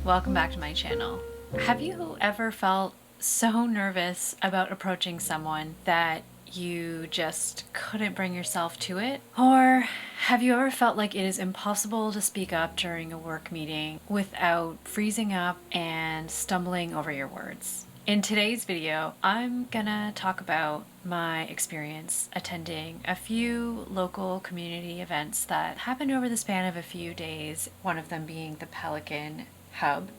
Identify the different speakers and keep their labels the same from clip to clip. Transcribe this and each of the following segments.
Speaker 1: welcome back to my channel. Have you ever felt so nervous about approaching someone that you just couldn't bring yourself to it? Or have you ever felt like it is impossible to speak up during a work meeting without freezing up and stumbling over your words? In today's video, I'm gonna talk about my experience attending a few local community events that happened over the span of a few days, one of them being the Pelikan Hub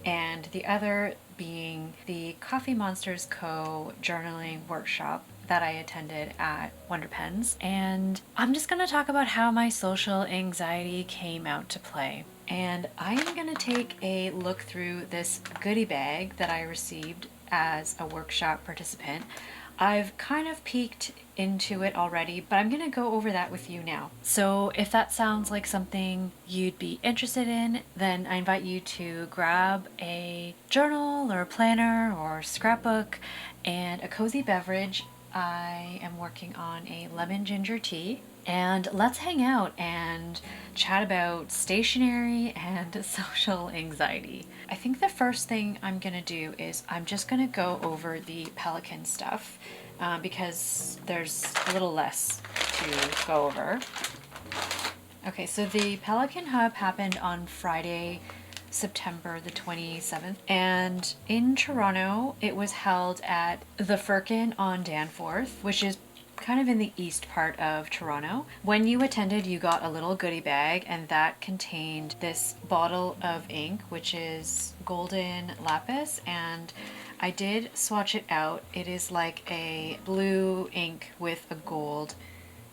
Speaker 1: and the other being the TheCoffeeMonsterzCo Journaling workshop that I attended at Wonder Pens. And I'm just gonna talk about how my social anxiety came out to play. And I am gonna take a look through this goodie bag that I received as a workshop participant. I've kind of peeked into it already, but I'm gonna go over that with you now. So if that sounds like something you'd be interested in, then I invite you to grab a journal or a planner or scrapbook and a cozy beverage. I am working on a lemon ginger tea, and let's hang out and chat about stationery and social anxiety. I think the first thing I'm gonna do is I'm just gonna go over the Pelikan stuff because there's a little less to go over. Okay, so the Pelikan Hub happened on Friday, September the 27th, and in Toronto it was held at the Pelikan on Danforth, which is kind of in the east part of Toronto. When you attended, you got a little goodie bag, and that contained this bottle of ink, which is golden lapis, and I did swatch it out. It is like a blue ink with a gold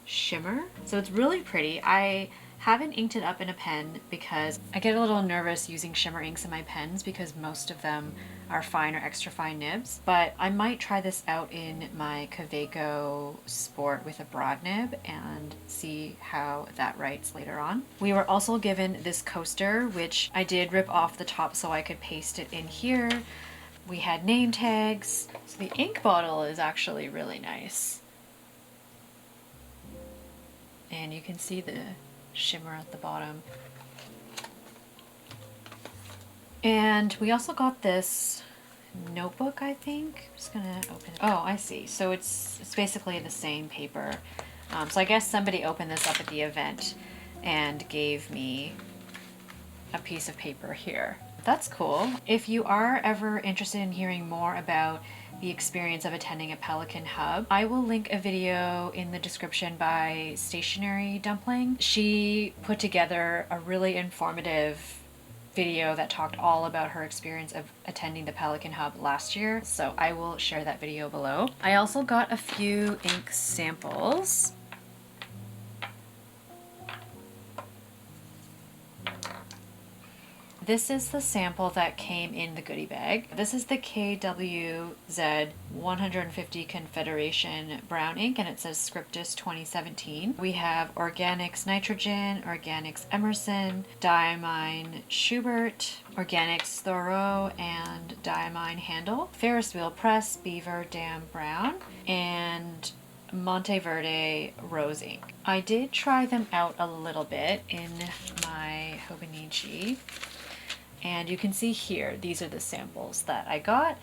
Speaker 1: shimmer, so it's really pretty. I haven't inked it up in a pen because I get a little nervous using shimmer inks in my pens because most of them are fine or extra fine nibs, but I might try this out in my Kaweco Sport with a broad nib and see how that writes later on. We were also given this coaster, which I did rip off the top so I could paste it in here. We had name tags. So the ink bottle is actually really nice. And you can see the shimmer at the bottom. And we also got this notebook, I think. I'm just gonna open it. Oh, I see. So it's basically the same paper. So I guess somebody opened this up at the event and gave me a piece of paper here. That's cool. If you are ever interested in hearing more about the experience of attending a Pelikan Hub, I will link a video in the description by Stationery Dumpling. She put together a really informative video that talked all about her experience of attending the Pelikan Hub last year, so I will share that video below. I also got a few ink samples. This is the sample that came in the goodie bag. This is the KWZ 150 Confederation brown ink, and it says Scriptus 2017. We have Organics Nitrogen, Organics Emerson, Diamine Schubert, Organics Thoreau, and Diamine Handle, Ferris Wheel Press, Beaver Dam Brown, and Monteverde Rose ink. I did try them out a little bit in my Hobonichi. And you can see here, these are the samples that I got.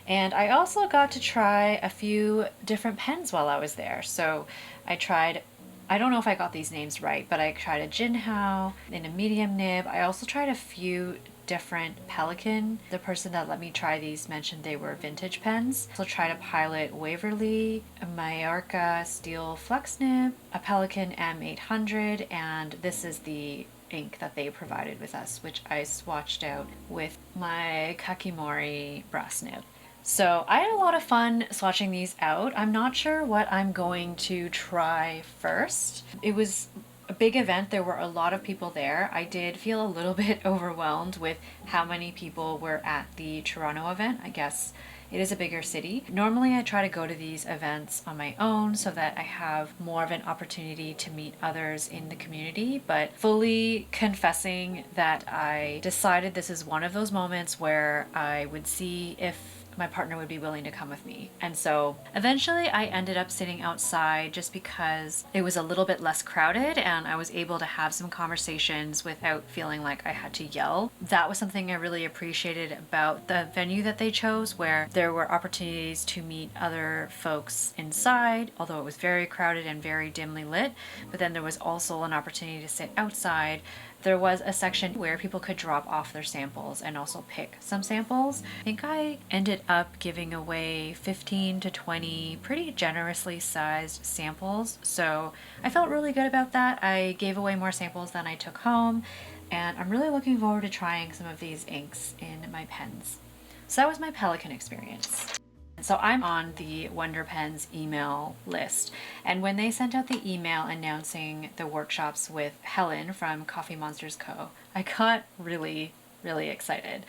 Speaker 1: And I also got to try a few different pens while I was there. So I tried, I don't know if I got these names right, but I tried a Jinhao in a medium nib. I also tried a few different Pelikan. The person that let me try these mentioned they were vintage pens. So tried a Pilot Waverly, a Majorca Steel Flex nib, a Pelikan M800, and this is the ink that they provided with us, which I swatched out with my Kakimori brass nib. So I had a lot of fun swatching these out. I'm not sure what I'm going to try first. It was a big event. There were a lot of people there. I did feel a little bit overwhelmed with how many people were at the Toronto event. I guess it is a bigger city. Normally I try to go to these events on my own so that I have more of an opportunity to meet others in the community, but fully confessing that I decided this is one of those moments where I would see if my partner would be willing to come with me. And so eventually I ended up sitting outside just because it was a little bit less crowded and I was able to have some conversations without feeling like I had to yell. That was something I really appreciated about the venue that they chose, where there were opportunities to meet other folks inside, although it was very crowded and very dimly lit, but then there was also an opportunity to sit outside. There was a section where people could drop off their samples and also pick some samples. I think I ended up giving away 15 to 20 pretty generously sized samples, so I felt really good about that. I gave away more samples than I took home, and I'm really looking forward to trying some of these inks in my pens. So that was my Pelikan experience. So I'm on the Wonder Pens email list, and when they sent out the email announcing the workshops with Helen from TheCoffeeMonsterzCo, I got really excited.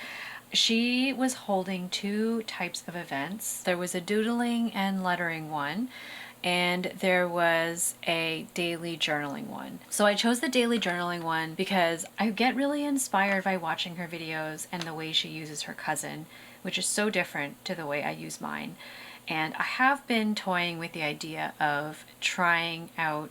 Speaker 1: She was holding two types of events. There was a doodling and lettering one, and there was a daily journaling one. So I chose the daily journaling one because I get really inspired by watching her videos and the way she uses her cousin, which is so different to the way I use mine. And I have been toying with the idea of trying out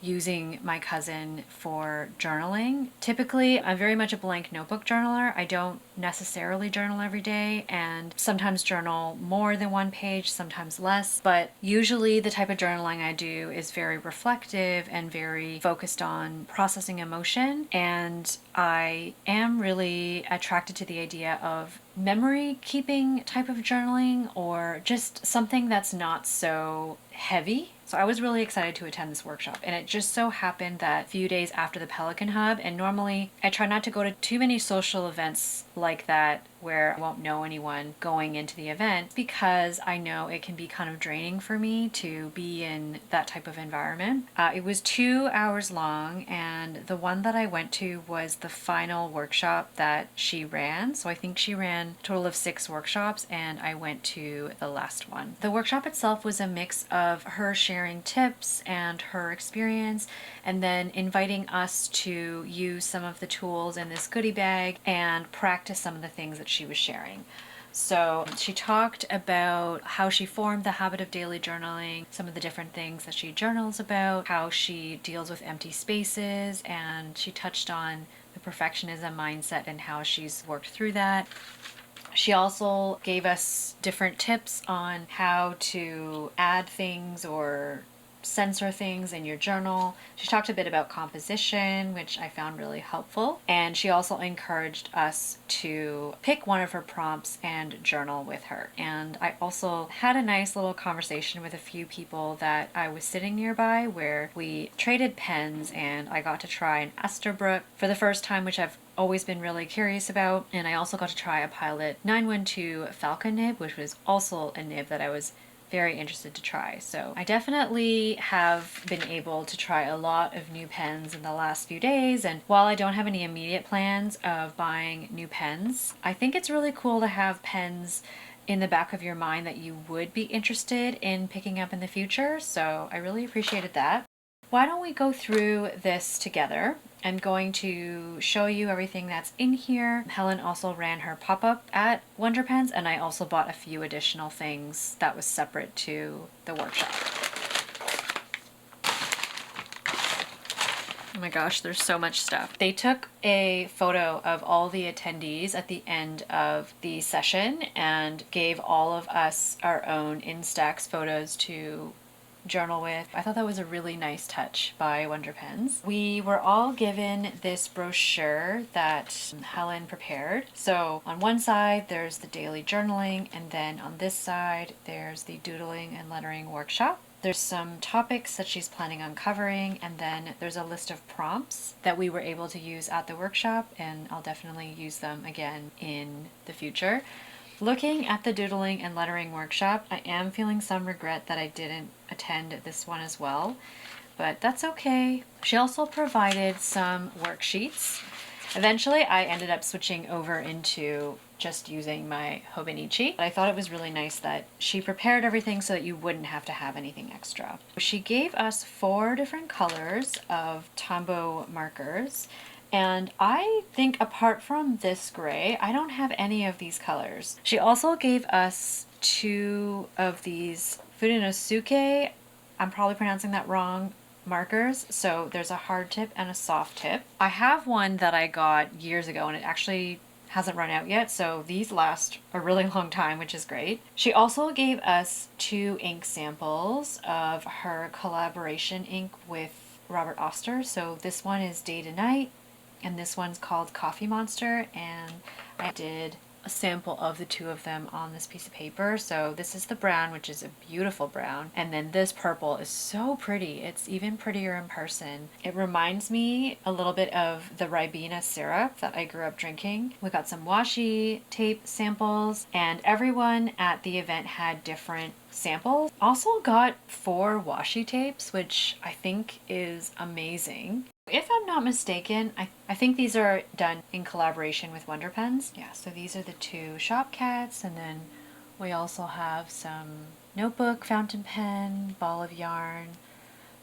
Speaker 1: using my cousin for journaling. Typically, I'm very much a blank notebook journaler. I don't necessarily journal every day, and sometimes journal more than one page, sometimes less, but usually the type of journaling I do is very reflective and very focused on processing emotion, and I am really attracted to the idea of memory keeping type of journaling, or just something that's not so heavy. So I was really excited to attend this workshop, and it just so happened that a few days after the Pelikan Hub, and normally I try not to go to too many social events like that where I won't know anyone going into the event, because I know it can be kind of draining for me to be in that type of environment. It was 2 hours long, and the one that I went to was the final workshop that she ran. So I think she ran a total of 6 workshops, and I went to the last one. The workshop itself was a mix of her sharing tips and her experience, and then inviting us to use some of the tools in this goodie bag and practice some of the things that she was sharing. So she talked about how she formed the habit of daily journaling, some of the different things that she journals about, how she deals with empty spaces, and she touched on the perfectionism mindset and how she's worked through that. She also gave us different tips on how to add things or censor things in your journal. She talked a bit about composition, which I found really helpful. And she also encouraged us to pick one of her prompts and journal with her. And I also had a nice little conversation with a few people that I was sitting nearby, where we traded pens, and I got to try an Esterbrook for the first time, which I've always been really curious about. And I also got to try a Pilot 912 Falcon nib, which was also a nib that I was very interested to try. So I definitely have been able to try a lot of new pens in the last few days, and while I don't have any immediate plans of buying new pens, I think it's really cool to have pens in the back of your mind that you would be interested in picking up in the future. So I really appreciated that. Why don't we go through this together? I'm going to show you everything that's in here. Helen also ran her pop-up at Wonder Pens, and I also bought a few additional things that was separate to the workshop. Oh my gosh, there's so much stuff. They took a photo of all the attendees at the end of the session and gave all of us our own Instax photos to journal with. I thought that was a really nice touch by Wonder Pens. We were all given this brochure that Helen prepared. So on one side there's the daily journaling, and then on this side there's the doodling and lettering workshop. There's some topics that she's planning on covering, and then there's a list of prompts that we were able to use at the workshop, and I'll definitely use them again in the future. Looking at the doodling and lettering workshop, I am feeling some regret that I didn't attend this one as well, but that's okay. She also provided some worksheets, Eventually, I ended up switching over into just using my Hobonichi. I thought it was really nice that she prepared everything so that you wouldn't have to have anything extra. She gave us 4 different colors of Tombow markers, and I think apart from this gray, I don't have any of these colors. She also gave us 2 of these Furinosuke, I'm probably pronouncing that wrong, markers. So there's a hard tip and a soft tip. I have one that I got years ago and it actually hasn't run out yet, so these last a really long time, which is great. She also gave us 2 ink samples of her collaboration ink with Robert Oster. So this one is Day to Night and this one's called Coffee Monster, and I did a sample of the 2 of them on this piece of paper. So this is the brown, which is a beautiful brown, and then this purple is so pretty. It's even prettier in person. It reminds me a little bit of the Ribena syrup that I grew up drinking. We got some washi tape samples, and everyone at the event had different samples. Also got 4 washi tapes, which I think is amazing. If I'm not mistaken, I think these are done in collaboration with Wonder Pens. Yeah, so these are the 2 shop cats, and then we also have some notebook, fountain pen, ball of yarn,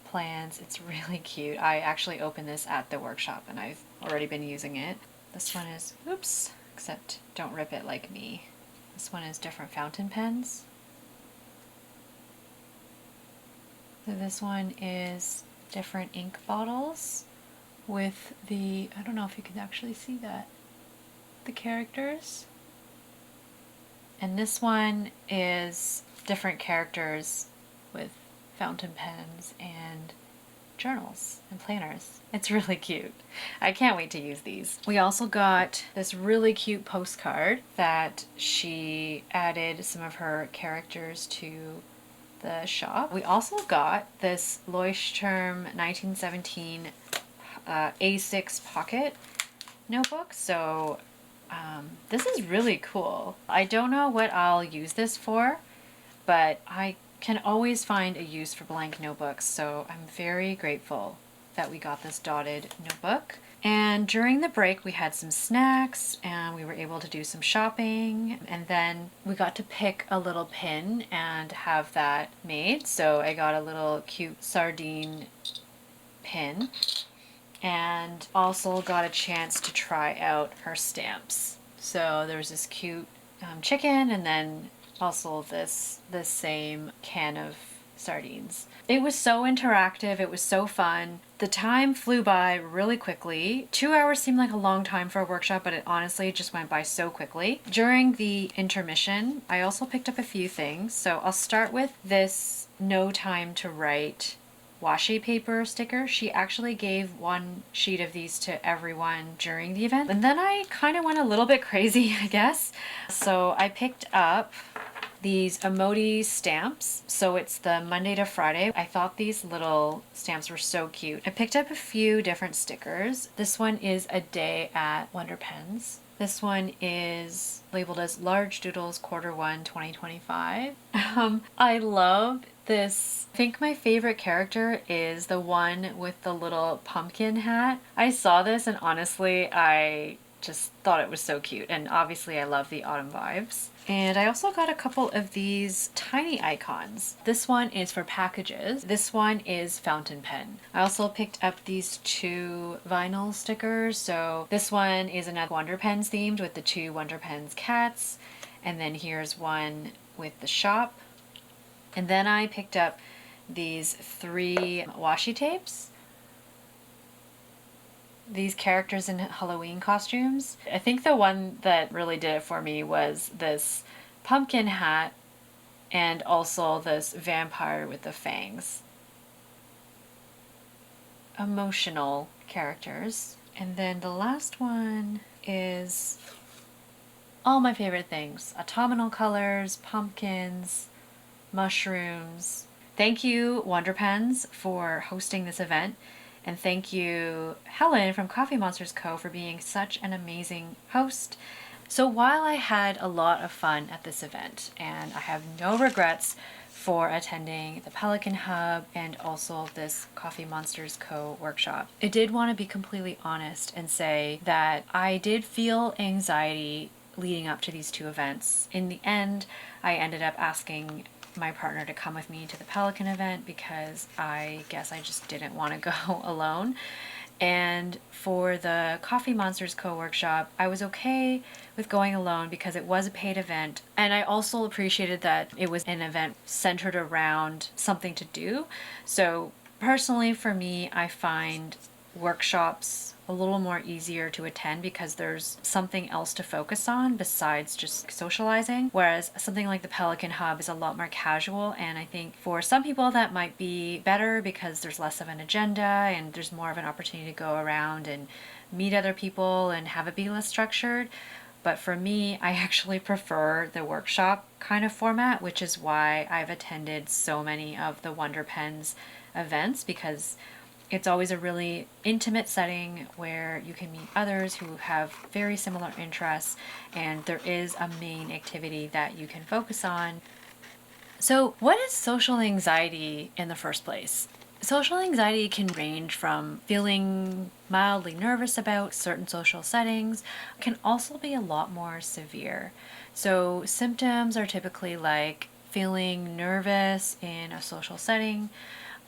Speaker 1: plans. It's really cute. I actually opened this at the workshop and I've already been using it. This one is, oops, except don't rip it like me. This one is different fountain pens. So this one is different ink bottles with the, I don't know if you can actually see that, the characters. And this one is different characters with fountain pens and journals and planners. It's really cute. I can't wait to use these. We also got this really cute postcard that she added some of her characters to the shop. We also got this Leuchtturm 1917 A6 pocket notebook. So this is really cool. I don't know what I'll use this for, but I can always find a use for blank notebooks. So I'm very grateful that we got this dotted notebook. And during the break, we had some snacks and we were able to do some shopping. And then we got to pick a little pin and have that made. So I got a little cute sardine pin and also got a chance to try out her stamps. So there was this cute chicken and then also this same can of sardines. It was so interactive. It was so fun. The time flew by really quickly. 2 hours seemed like a long time for a workshop, but it honestly just went by so quickly. During the intermission, I also picked up a few things. So I'll start with this No Time to Write washi paper sticker. She actually gave 1 sheet of these to everyone during the event. And then I kind of went a little bit crazy, I guess. So I picked up these emoji stamps. So it's the Monday to Friday. I thought these little stamps were so cute. I picked up a few different stickers. This one is a day at Wonder Pens. This one is labeled as Large Doodles Q1 2025. I love this. I think my favorite character is the one with the little pumpkin hat. I saw this and honestly, I just thought it was so cute. And obviously I love the autumn vibes. And I also got a couple of these tiny icons. This one is for packages. This one is fountain pen. I also picked up these 2 vinyl stickers. So this one is another Wonder Pens themed with the 2 Wonder Pens cats. And then here's one with the shop. And then I picked up these 3 washi tapes. These characters in Halloween costumes. I think the one that really did it for me was this pumpkin hat and also this vampire with the fangs. Emotional characters. And then the last one is all my favorite things. Autumnal colors, pumpkins, mushrooms. Thank you, Wonder Pens, for hosting this event. And thank you, Helen from TheCoffeeMonsterzCo, for being such an amazing host. So while I had a lot of fun at this event, and I have no regrets for attending the Pelikan Hub and also this Coffee Monsters Co. workshop. I did want to be completely honest and say that I did feel anxiety leading up to these two events. In the end, I ended up asking my partner to come with me to the Pelikan event because I guess I just didn't want to go alone. And for the Coffee Monsters Co workshop, I was okay with going alone because it was a paid event. And I also appreciated that it was an event centered around something to do. So personally, for me, I find workshops a little more easier to attend because there's something else to focus on besides just socializing. Whereas something like the Pelikan Hub is a lot more casual, and I think for some people that might be better because there's less of an agenda and there's more of an opportunity to go around and meet other people and have it be less structured. But for me, I actually prefer the workshop kind of format, which is why I've attended so many of the Wonder Pens events, because it's always a really intimate setting where you can meet others who have very similar interests, and there is a main activity that you can focus on. So, what is social anxiety in the first place? Social anxiety can range from feeling mildly nervous about certain social settings, can also be a lot more severe. So, symptoms are typically like feeling nervous in a social setting.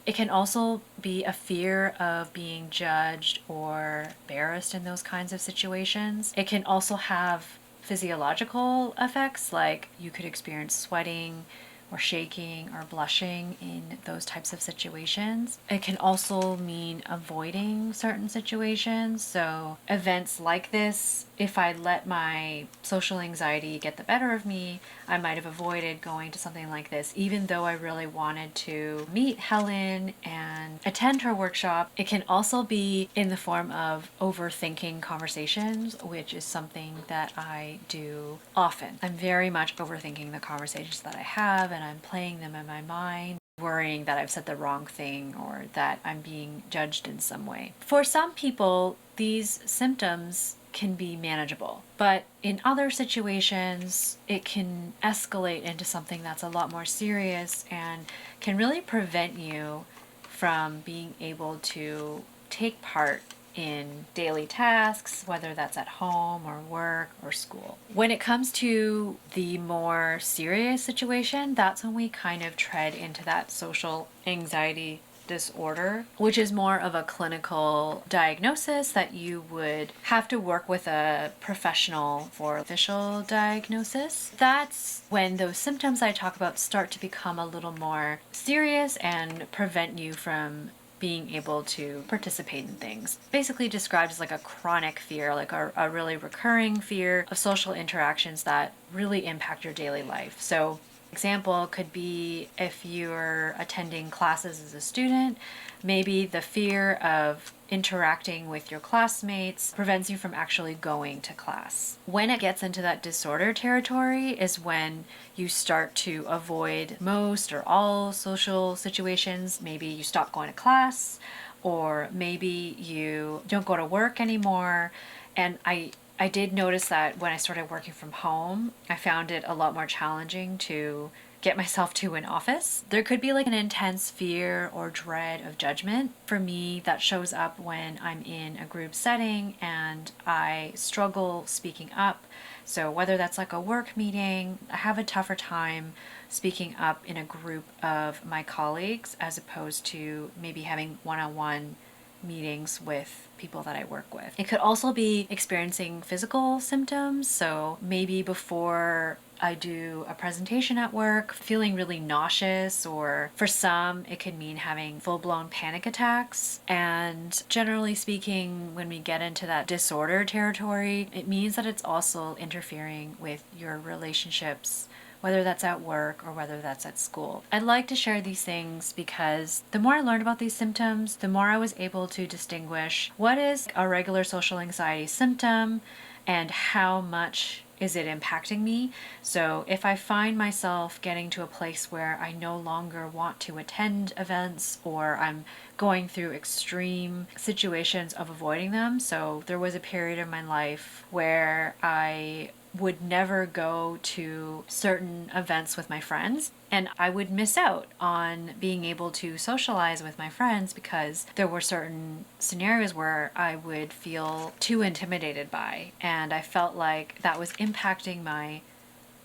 Speaker 1: It can also be a fear of being judged or embarrassed in those kinds of situations. It can also have physiological effects, like you could experience sweating or shaking or blushing in those types of situations. It can also mean avoiding certain situations. So, events like this, if I let my social anxiety get the better of me, I might have avoided going to something like this, even though I really wanted to meet Helen and attend her workshop. It can also be in the form of overthinking conversations, which is something that I do often. I'm very much overthinking the conversations that I have, and I'm playing them in my mind, worrying that I've said the wrong thing or that I'm being judged in some way. For some people, these symptoms can be manageable, but in other situations, it can escalate into something that's a lot more serious and can really prevent you from being able to take part in daily tasks, whether that's at home or work or school. When it comes to the more serious situation, that's when we kind of tread into that social anxiety disorder, which is more of a clinical diagnosis that you would have to work with a professional for official diagnosis. That's when those symptoms I talk about start to become a little more serious and prevent you from being able to participate in things. Basically described as like a chronic fear, like a really recurring fear of social interactions that really impact your daily life. So example could be if you're attending classes as a student, maybe the fear of interacting with your classmates prevents you from actually going to class. When it gets into that disorder territory is when you start to avoid most or all social situations. Maybe you stop going to class, or maybe you don't go to work anymore. And I did notice that when I started working from home, I found it a lot more challenging to get myself to an office. There could be like an intense fear or dread of judgment. For me, that shows up when I'm in a group setting and I struggle speaking up. So whether that's like a work meeting, I have a tougher time speaking up in a group of my colleagues as opposed to maybe having one-on-one meetings with people that I work with. It could also be experiencing physical symptoms. So maybe before I do a presentation at work, feeling really nauseous, or for some, it could mean having full-blown panic attacks. And generally speaking, when we get into that disorder territory, it means that it's also interfering with your relationships, whether that's at work or whether that's at school. I'd like to share these things because the more I learned about these symptoms, the more I was able to distinguish what is a regular social anxiety symptom and how much is it impacting me. So if I find myself getting to a place where I no longer want to attend events, or I'm going through extreme situations of avoiding them. So there was a period of my life where I would never go to certain events with my friends, and I would miss out on being able to socialize with my friends because there were certain scenarios where I would feel too intimidated by, and I felt like that was impacting my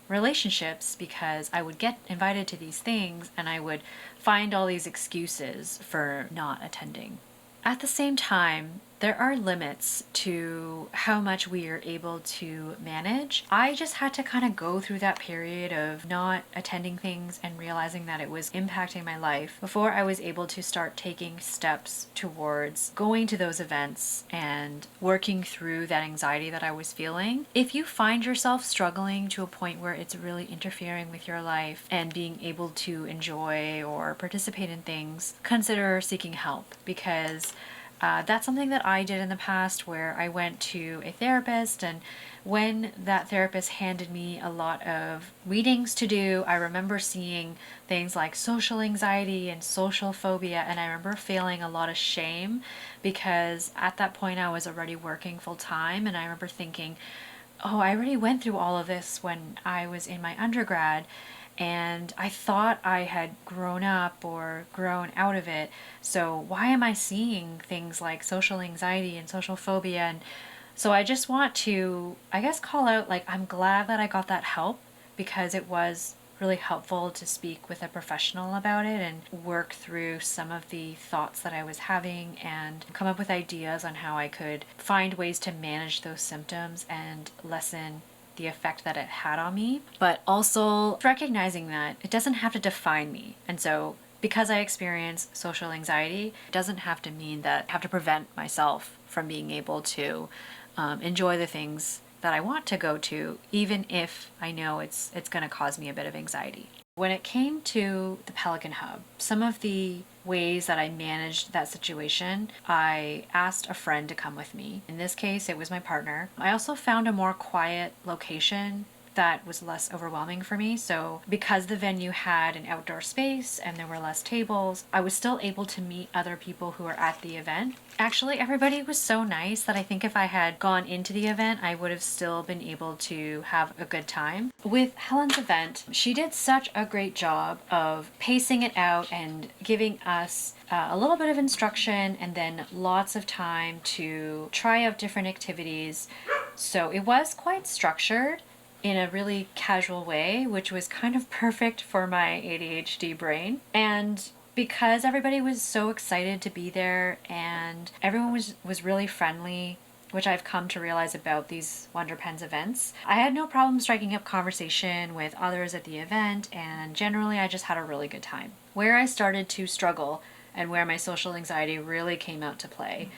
Speaker 1: relationships because I would get invited to these things and I would find all these excuses for not attending. At the same time, there are limits to how much we are able to manage. I just had to kind of go through that period of not attending things and realizing that it was impacting my life before I was able to start taking steps towards going to those events and working through that anxiety that I was feeling. If you find yourself struggling to a point where it's really interfering with your life and being able to enjoy or participate in things, consider seeking help, because that's something that I did in the past where I went to a therapist, and when that therapist handed me a lot of readings to do, I remember seeing things like social anxiety and social phobia, and I remember feeling a lot of shame because at that point I was already working full time, and I remember thinking, oh, I already went through all of this when I was in my undergrad, and I thought I had grown up or grown out of it. So why am I seeing things like social anxiety and social phobia? And so I just want to, I guess, call out, like, I'm glad that I got that help because it was really helpful to speak with a professional about it and work through some of the thoughts that I was having and come up with ideas on how I could find ways to manage those symptoms and lessen the effect that it had on me, but also recognizing that it doesn't have to define me. And so because I experience social anxiety, it doesn't have to mean that I have to prevent myself from being able to enjoy the things that I want to go to, even if I know it's going to cause me a bit of anxiety. When it came to the Pelikan Hub, some of the ways that I managed that situation, I asked a friend to come with me. In this case, it was my partner. I also found a more quiet location that was less overwhelming for me. So because the venue had an outdoor space and there were less tables, I was still able to meet other people who were at the event. Actually, everybody was so nice that I think if I had gone into the event, I would have still been able to have a good time. With Helen's event, she did such a great job of pacing it out and giving us a little bit of instruction and then lots of time to try out different activities. So it was quite structured in a really casual way, which was kind of perfect for my ADHD brain. And because everybody was so excited to be there and everyone was really friendly, which I've come to realize about these Wonder Pens events, I had no problem striking up conversation with others at the event, and generally I just had a really good time. Where I started to struggle and where my social anxiety really came out to play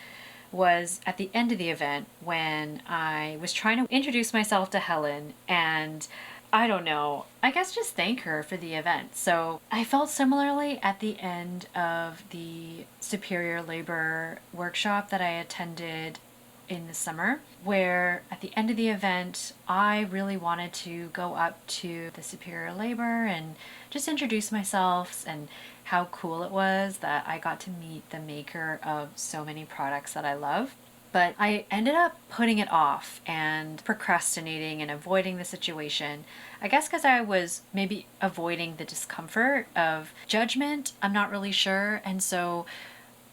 Speaker 1: was at the end of the event when I was trying to introduce myself to Helen and I don't know, I guess just thank her for the event. So I felt similarly at the end of the superior labor workshop that I attended in the summer, where at the end of the event, I really wanted to go up to the superior labor and just introduce myself and how cool it was that I got to meet the maker of so many products that I love. But I ended up putting it off and procrastinating and avoiding the situation. I guess because I was maybe avoiding the discomfort of judgment. I'm not really sure. And so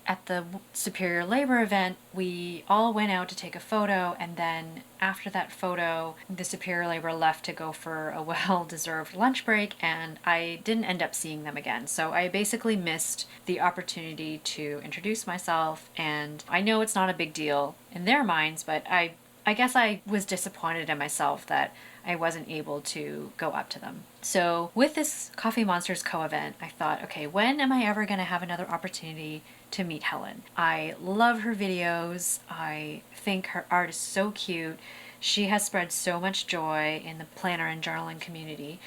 Speaker 1: at the superior labor event, we all went out to take a photo, and then after that photo, the superior labor left to go for a well-deserved lunch break, and I didn't end up seeing them again. So I basically missed the opportunity to introduce myself, and I know it's not a big deal in their minds, but I guess I was disappointed in myself that I wasn't able to go up to them. So with this TheCoffeeMonsterzCo event, I thought, okay, when am I ever going to have another opportunity to meet Helen? I love her videos. I think her art is so cute. She has spread so much joy in the planner and journaling community.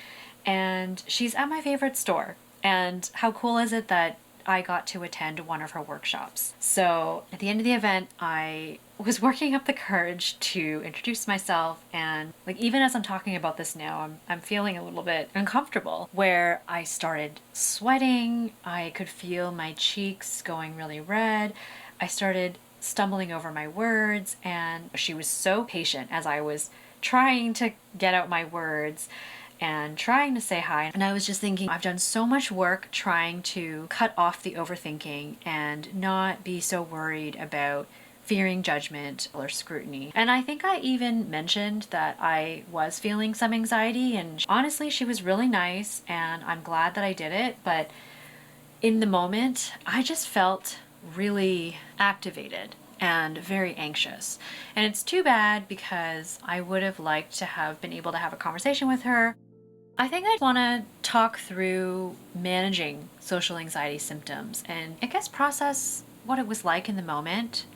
Speaker 1: And she's at my favorite store. And how cool is it that I got to attend one of her workshops? So at the end of the event, I was working up the courage to introduce myself, and like even as I'm talking about this now, I'm feeling a little bit uncomfortable, where I started sweating. I could feel my cheeks going really red. I started stumbling over my words, and she was so patient as I was trying to get out my words and trying to say hi. And I was just thinking, I've done so much work trying to cut off the overthinking and not be so worried about fearing judgment or scrutiny. And I think I even mentioned that I was feeling some anxiety, and honestly, she was really nice and I'm glad that I did it. But in the moment, I just felt really activated and very anxious. And it's too bad because I would have liked to have been able to have a conversation with her. I think I'd want to talk through managing social anxiety symptoms and I guess process what it was like in the moment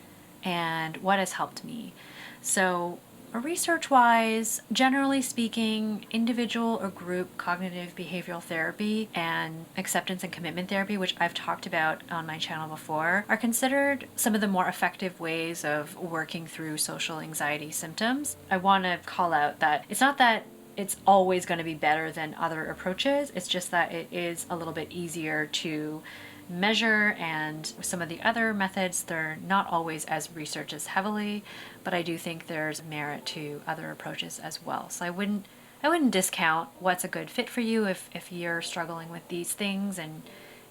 Speaker 1: and what has helped me. So, research-wise, generally speaking, individual or group cognitive behavioral therapy and acceptance and commitment therapy, which I've talked about on my channel before, are considered some of the more effective ways of working through social anxiety symptoms. I want to call out that it's not that it's always going to be better than other approaches, it's just that it is a little bit easier to measure, and some of the other methods, they're not always as researched as heavily, but I do think there's merit to other approaches as well. So I wouldn't discount what's a good fit for you if you're struggling with these things and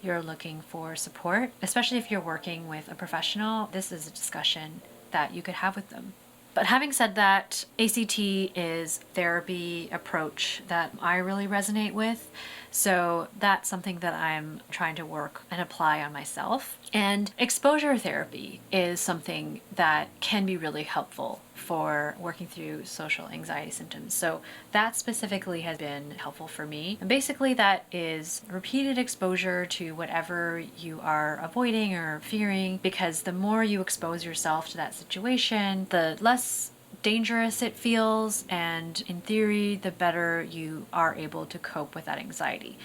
Speaker 1: you're looking for support, especially if you're working with a professional. This is a discussion that you could have with them. But having said that, ACT is therapy approach that I really resonate with. So that's something that I'm trying to work and apply on myself. And exposure therapy is something that can be really helpful for working through social anxiety symptoms. So that specifically has been helpful for me. And basically that is repeated exposure to whatever you are avoiding or fearing, because the more you expose yourself to that situation, the less dangerous it feels, and in theory, the better you are able to cope with that anxiety.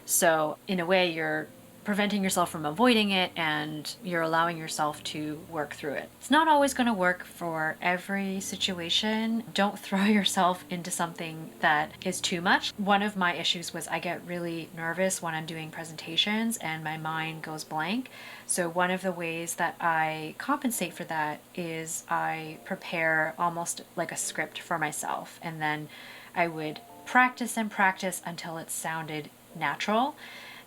Speaker 1: So in a way, you're preventing yourself from avoiding it and you're allowing yourself to work through it. It's not always going to work for every situation. Don't throw yourself into something that is too much. One of my issues was I get really nervous when I'm doing presentations and my mind goes blank. So one of the ways that I compensate for that is I prepare almost like a script for myself, and then I would practice and practice until it sounded natural.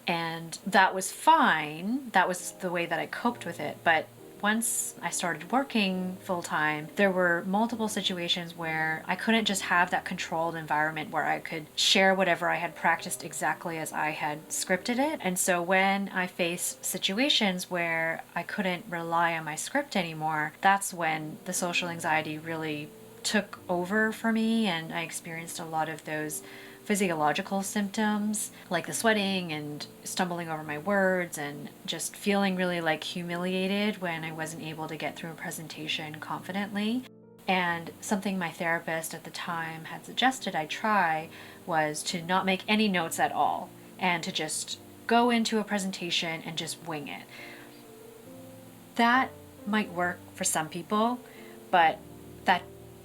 Speaker 1: And that was fine. That was the way that I coped with it. But once I started working full time, there were multiple situations where I couldn't just have that controlled environment where I could share whatever I had practiced exactly as I had scripted it. And so when I faced situations where I couldn't rely on my script anymore, that's when the social anxiety really took over for me, and I experienced a lot of those physiological symptoms like the sweating and stumbling over my words and just feeling really like humiliated when I wasn't able to get through a presentation confidently. And something my therapist at the time had suggested I try was to not make any notes at all and to just go into a presentation and just wing it. That might work for some people, but that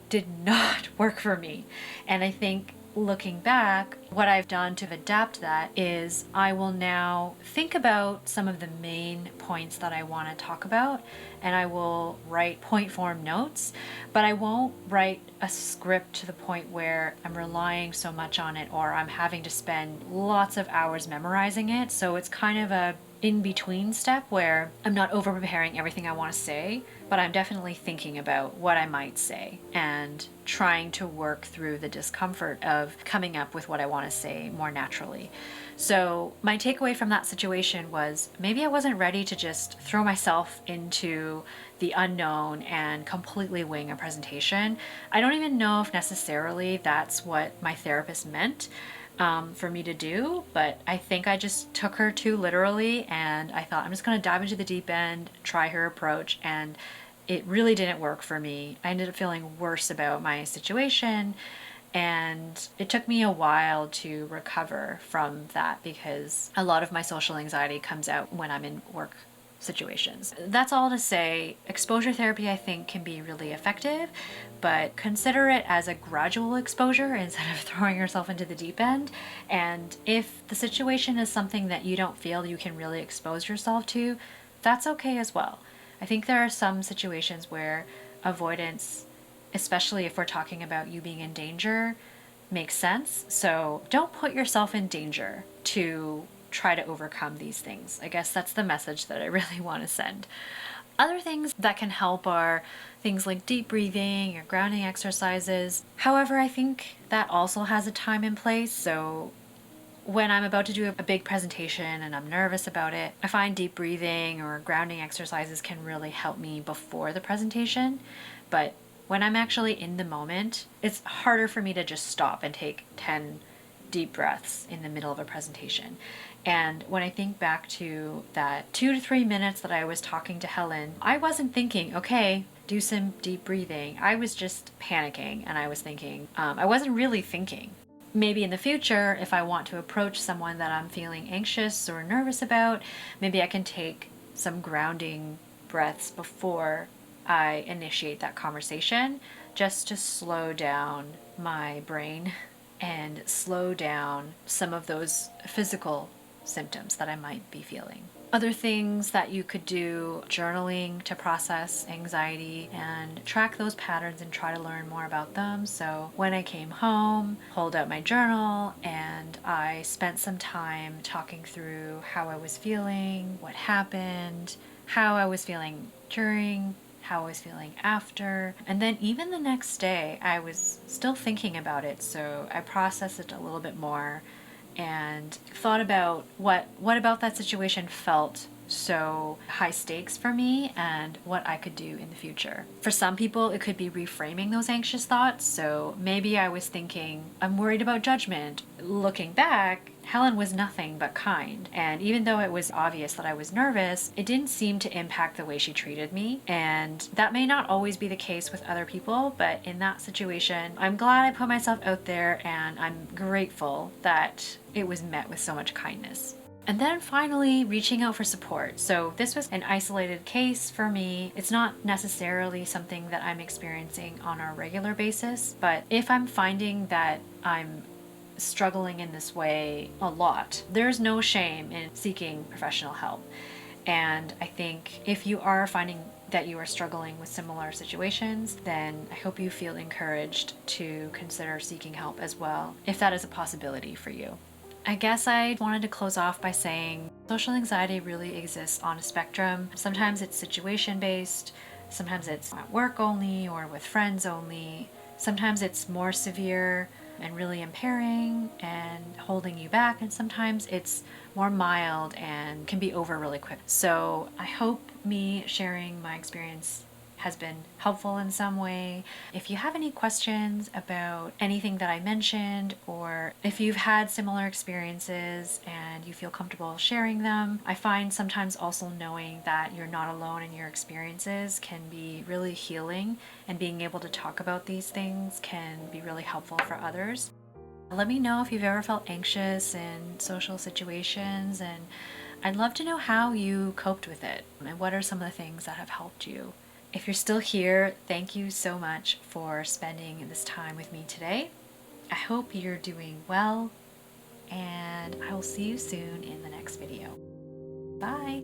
Speaker 1: did not work for me. And I think looking back, what I've done to adapt that is I will now think about some of the main points that I want to talk about, and I will write point form notes, but I won't write a script to the point where I'm relying so much on it or I'm having to spend lots of hours memorizing it. So it's kind of a in-between step where I'm not over preparing everything I want to say, but I'm definitely thinking about what I might say and trying to work through the discomfort of coming up with what I want to say more naturally. So my takeaway from that situation was maybe I wasn't ready to just throw myself into the unknown and completely wing a presentation. I don't even know if necessarily that's what my therapist meant for me to do, but I think I just took her too literally, and I thought I'm just going to dive into the deep end, try her approach, and it really didn't work for me. I ended up feeling worse about my situation, and it took me a while to recover from that because a lot of my social anxiety comes out when I'm in work situations. That's all to say, exposure therapy I think can be really effective, but consider it as a gradual exposure instead of throwing yourself into the deep end. And if the situation is something that you don't feel you can really expose yourself to, that's okay as well. I think there are some situations where avoidance, especially if we're talking about you being in danger, makes sense. So don't put yourself in danger to try to overcome these things. I guess that's the message that I really want to send. Other things that can help are things like deep breathing or grounding exercises. However, I think that also has a time and place. So when I'm about to do a big presentation and I'm nervous about it, I find deep breathing or grounding exercises can really help me before the presentation. But when I'm actually in the moment, it's harder for me to just stop and take 10 deep breaths in the middle of a presentation. And when I think back to that 2 to 3 minutes that I was talking to Helen, I wasn't thinking, okay, do some deep breathing. I was just panicking and I was thinking, I wasn't really thinking. Maybe in the future, if I want to approach someone that I'm feeling anxious or nervous about, maybe I can take some grounding breaths before I initiate that conversation, just to slow down my brain and slow down some of those physical symptoms that I might be feeling. Other things that you could do: journaling to process anxiety and track those patterns and try to learn more about them. So when I came home, pulled out my journal and I spent some time talking through how I was feeling, what happened, how I was feeling during, how I was feeling after. And then even the next day, I was still thinking about it. So I processed it a little bit more and thought about what about that situation felt so high stakes for me and what I could do in the future. For some people, it could be reframing those anxious thoughts. So maybe I was thinking, I'm worried about judgment. Looking back, Helen was nothing but kind. And even though it was obvious that I was nervous, it didn't seem to impact the way she treated me. And that may not always be the case with other people, but in that situation, I'm glad I put myself out there and I'm grateful that it was met with so much kindness. And then finally, reaching out for support. So this was an isolated case for me. It's not necessarily something that I'm experiencing on a regular basis, but if I'm finding that I'm struggling in this way a lot, there's no shame in seeking professional help. And I think if you are finding that you are struggling with similar situations, then I hope you feel encouraged to consider seeking help as well, if that is a possibility for you. I guess I wanted to close off by saying social anxiety really exists on a spectrum. Sometimes it's situation based, sometimes it's at work only or with friends only, sometimes it's more severe and really impairing and holding you back, and sometimes it's more mild and can be over really quick. So I hope me sharing my experience has been helpful in some way. If you have any questions about anything that I mentioned, or if you've had similar experiences and you feel comfortable sharing them, I find sometimes also knowing that you're not alone in your experiences can be really healing, and being able to talk about these things can be really helpful for others. Let me know if you've ever felt anxious in social situations, and I'd love to know how you coped with it and what are some of the things that have helped you. If you're still here, thank you so much for spending this time with me today. I hope you're doing well, and I will see you soon in the next video. Bye!